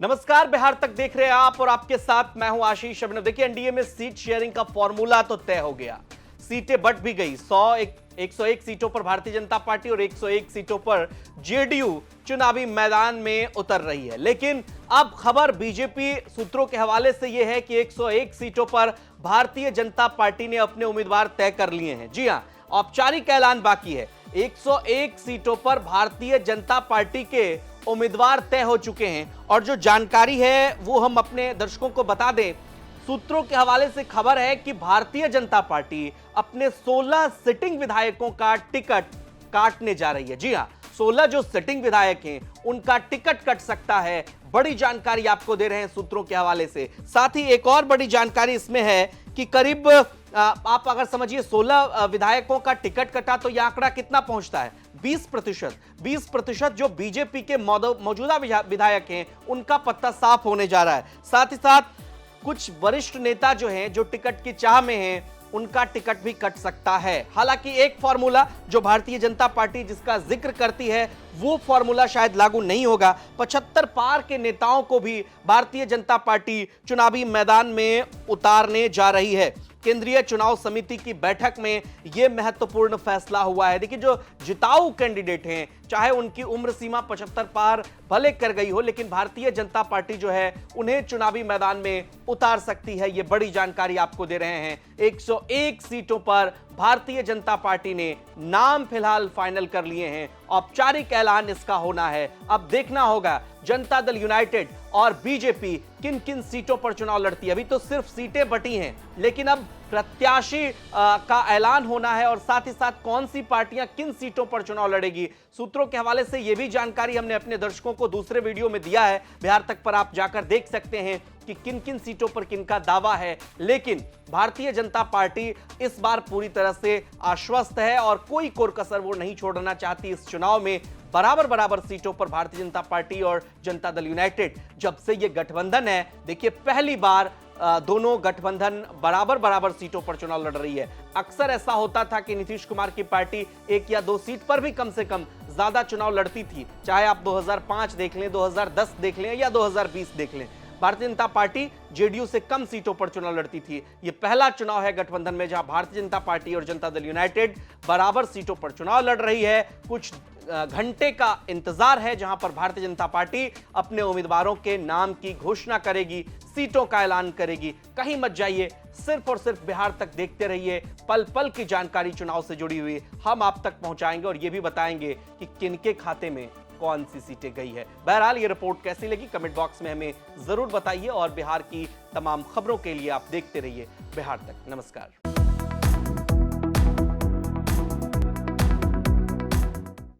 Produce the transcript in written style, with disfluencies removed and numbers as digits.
नमस्कार, बिहार तक देख रहे हैं आप और आपके साथ मैं हूं आशीष अभिनव। देखिए, एनडीए में सीट शेयरिंग का फॉर्मूला तो तय हो गया, सीटें बंट भी गई। 101 सीटों पर भारतीय जनता पार्टी और 101 सीटों पर जेडीयू चुनावी मैदान में उतर रही है। लेकिन अब खबर बीजेपी सूत्रों के हवाले से यह है कि 101 सीटों पर भारतीय जनता पार्टी ने अपने उम्मीदवार तय कर लिए हैं। जी हां, औपचारिक ऐलान बाकी है। 101 सीटों पर भारतीय जनता पार्टी के उम्मीदवार तय हो चुके हैं और जो जानकारी है वो हम अपने दर्शकों को बता दें। सूत्रों के हवाले से खबर है कि भारतीय जनता पार्टी अपने 16 सिटिंग विधायकों का टिकट काटने जा रही है। जी हां, 16 जो सिटिंग विधायक हैं उनका टिकट कट सकता है। बड़ी जानकारी आपको दे रहे हैं सूत्रों के हवाले से। साथ ही एक और बड़ी जानकारी इसमें है कि करीब आप अगर समझिए 16 विधायकों का टिकट कटा तो यह आंकड़ा कितना पहुंचता है? 20% जो बीजेपी के मौजूदा विधायक हैं उनका पत्ता साफ होने जा रहा है। साथ ही साथ कुछ वरिष्ठ नेता जो हैं, जो टिकट की चाह में हैं, उनका टिकट भी कट सकता है। हालांकि एक फॉर्मूला जो भारतीय जनता पार्टी जिसका जिक्र करती है वो फॉर्मूला शायद लागू नहीं होगा। 75 पार के नेताओं को भी भारतीय जनता पार्टी चुनावी मैदान में उतारने जा रही है। केंद्रीय चुनाव समिति की बैठक में यह महत्वपूर्ण फैसला हुआ है। देखिए, जो जिताऊ कैंडिडेट हैं, चाहे उनकी उम्र सीमा 75 पार भले कर गई हो, लेकिन भारतीय जनता पार्टी जो है उन्हें चुनावी मैदान में उतार सकती है। यह बड़ी जानकारी आपको दे रहे हैं। 101 सीटों पर भारतीय जनता पार्टी ने नाम फिलहाल फाइनल कर लिए हैं। औपचारिक ऐलान इसका होना है। अब देखना होगा जनता दल यूनाइटेड और बीजेपी किन किन सीटों पर चुनाव लड़ती है। अभी तो सिर्फ सीटें बटी हैं, लेकिन अब प्रत्याशी का ऐलान होना है और साथ ही साथ कौन सी पार्टियां किन सीटों पर चुनाव लड़ेगी। सूत्रों के हवाले से यह भी जानकारी हमने अपने दर्शकों को दूसरे वीडियो में दिया है, बिहार तक पर आप जाकर देख सकते हैं कि किन किन सीटों पर किनका दावा है। लेकिन भारतीय जनता पार्टी इस बार पूरी तरह से आश्वस्त है और कोई कोर कसर वो नहीं छोड़ना चाहती। इस चुनाव में बराबर सीटों पर भारतीय जनता पार्टी और जनता दल यूनाइटेड जब से ये गठबंधन है, देखिए पहली बार दोनों गठबंधन बराबर सीटों पर चुनाव लड़ रही है। अक्सर ऐसा होता था कि नीतीश कुमार की पार्टी 1 या 2 सीट पर भी कम से कम ज्यादा चुनाव लड़ती थी, चाहे आप 2005 देख लें, 2010 देख लें या 2020 देख लें। भारतीय जनता पार्टी जेडीयू से कम सीटों पर चुनाव लड़ती थी। यह पहला चुनाव है गठबंधन में जहां भारतीय जनता पार्टी और जनता दल यूनाइटेड बराबर सीटों पर चुनाव लड़ रही है। कुछ घंटे का इंतजार है जहां पर भारतीय जनता पार्टी अपने उम्मीदवारों के नाम की घोषणा करेगी, सीटों का ऐलान करेगी। कहीं मत जाइए, सिर्फ और सिर्फ बिहार तक देखते रहिए। पल पल की जानकारी चुनाव से जुड़ी हुई हम आप तक पहुंचाएंगे और यह भी बताएंगे कि किनके खाते में कौन सी सीटें गई है। बहरहाल ये रिपोर्ट कैसी लगी कमेंट बॉक्स में हमें जरूर बताइए और बिहार की तमाम खबरों के लिए आप देखते रहिए बिहार तक। नमस्कार।